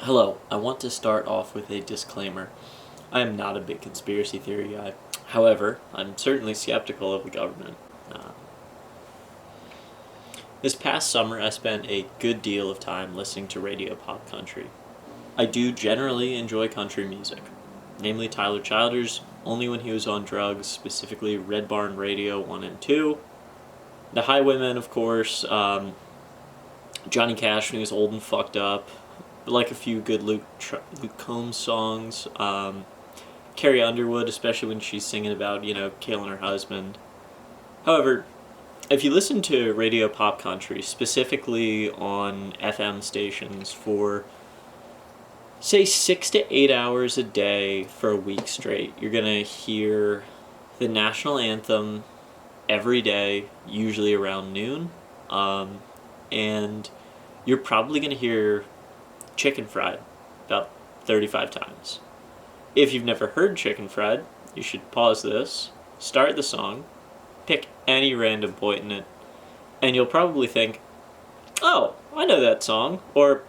Hello, I want to start off with a disclaimer. I am not a big conspiracy theory guy. However, I'm certainly skeptical of the government. Uh, this past summer, I spent a good deal of time listening to radio pop country. I do generally enjoy country music, namely Tyler Childers, only when he was on drugs, specifically Red Barn Radio 1 and 2. The Highwaymen, of course, Johnny Cash when he was old and fucked up, like a few good Luke Combs songs. Carrie Underwood, especially when she's singing about, killing her husband. However, if you listen to radio pop country, specifically on FM stations for, say, 6 to 8 hours a day for a week straight, you're going to hear the national anthem every day, usually around noon. And you're probably going to hear Chicken Fried about 35 times. If you've never heard Chicken Fried, you should pause this, start the song, pick any random point in it, and you'll probably think, oh, I know that song, or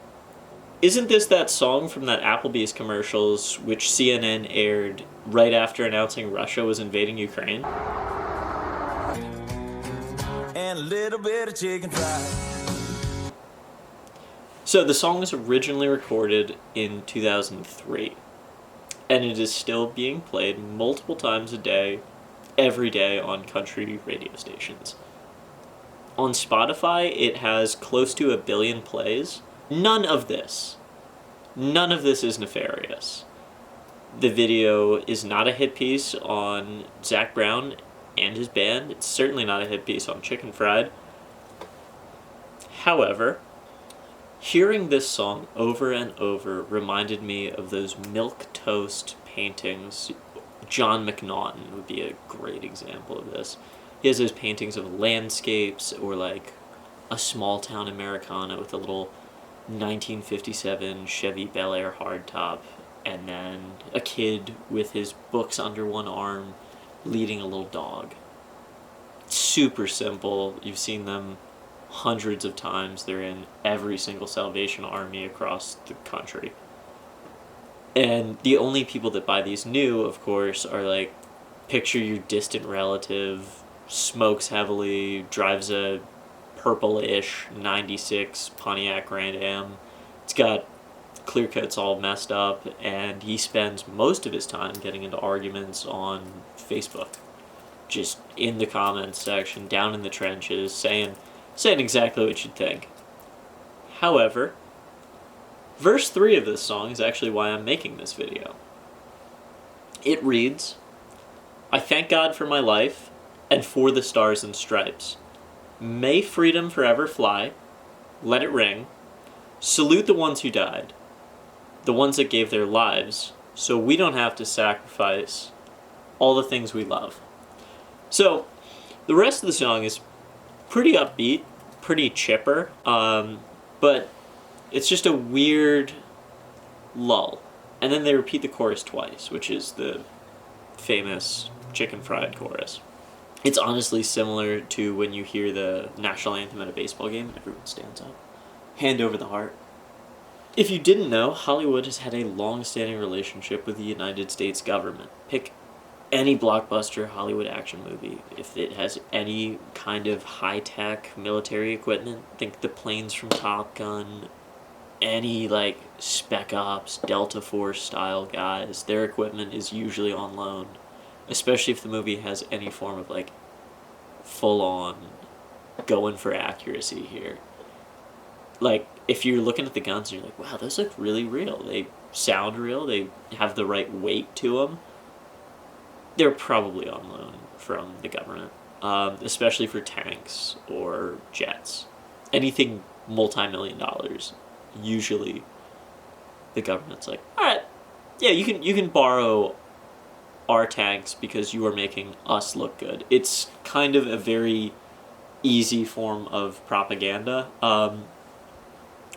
isn't this that song from that Applebee's commercials which CNN aired right after announcing Russia was invading Ukraine? And a little bit of chicken fried. So the song was originally recorded in 2003, and it is still being played multiple times a day, every day on country radio stations. On Spotify, it has close to 1 billion plays. None of this is nefarious. The video is not a hit piece on Zac Brown and his band. It's certainly not a hit piece on Chicken Fried. However, hearing this song over and over reminded me of those milquetoast paintings. John McNaughton would be a great example of this. He has those paintings of landscapes or like a small town Americana with a little 1957 Chevy Bel Air hardtop, and then a kid with his books under one arm leading a little dog. Super simple. You've seen them hundreds of times. They're in every single Salvation Army across the country. And the only people that buy these new, of course, are like, picture your distant relative, smokes heavily, drives a purple-ish 96 Pontiac Grand Am. It's got clear coats all messed up, and he spends most of his time getting into arguments on Facebook. Just in the comments section, down in the trenches, saying exactly what you'd think. However, verse 3 of this song is actually why I'm making this video. It reads, "I thank God for my life and for the stars and stripes. May freedom forever fly. Let it ring. Salute the ones who died, the ones that gave their lives, so we don't have to sacrifice all the things we love." So, the rest of the song is pretty upbeat, pretty chipper, but it's just a weird lull. And then they repeat the chorus twice, which is the famous Chicken Fried chorus. It's honestly similar to when you hear the national anthem at a baseball game and everyone stands up. Hand over the heart. If you didn't know, Hollywood has had a long-standing relationship with the United States government. Pick any blockbuster Hollywood action movie. If it has any kind of high-tech military equipment, think the planes from Top Gun, any like Spec Ops, Delta Force style guys, their equipment is usually on loan. Especially if the movie has any form of like full-on going for accuracy here. Like, if you're looking at the guns and you're like, wow, those look really real. They sound real. They have the right weight to them. They're probably on loan from the government, especially for tanks or jets. Anything multi-million dollars, usually the government's like, all right, yeah, you can borrow our tanks because you are making us look good. It's kind of a very easy form of propaganda.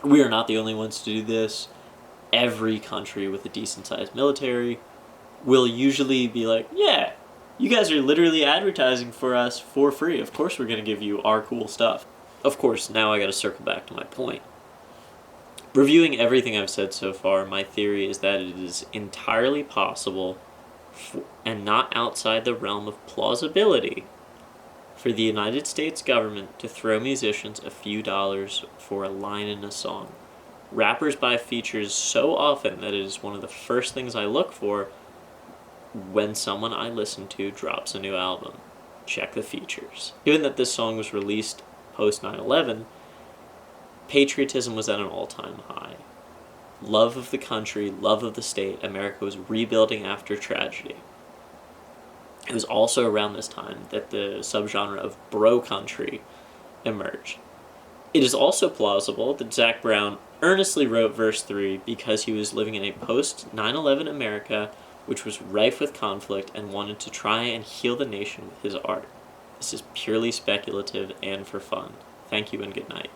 We are not the only ones to do this. Every country with a decent-sized military will usually be like, yeah, you guys are literally advertising for us for free. Of course we're going to give you our cool stuff. Of course, now I got to circle back to my point. Reviewing everything I've said so far, my theory is that it is entirely possible and not outside the realm of plausibility for the United States government to throw musicians a few dollars for a line in a song. Rappers buy features so often that it is one of the first things I look for when someone I listen to drops a new album. Check the features. Given that this song was released post 9/11, patriotism was at an all-time high. Love of the country, love of the state, America was rebuilding after tragedy. It was also around this time that the subgenre of bro country emerged. It is also plausible that Zac Brown earnestly wrote verse 3 because he was living in a post-9/11 America which was rife with conflict and wanted to try and heal the nation with his art. This is purely speculative and for fun. Thank you and good night.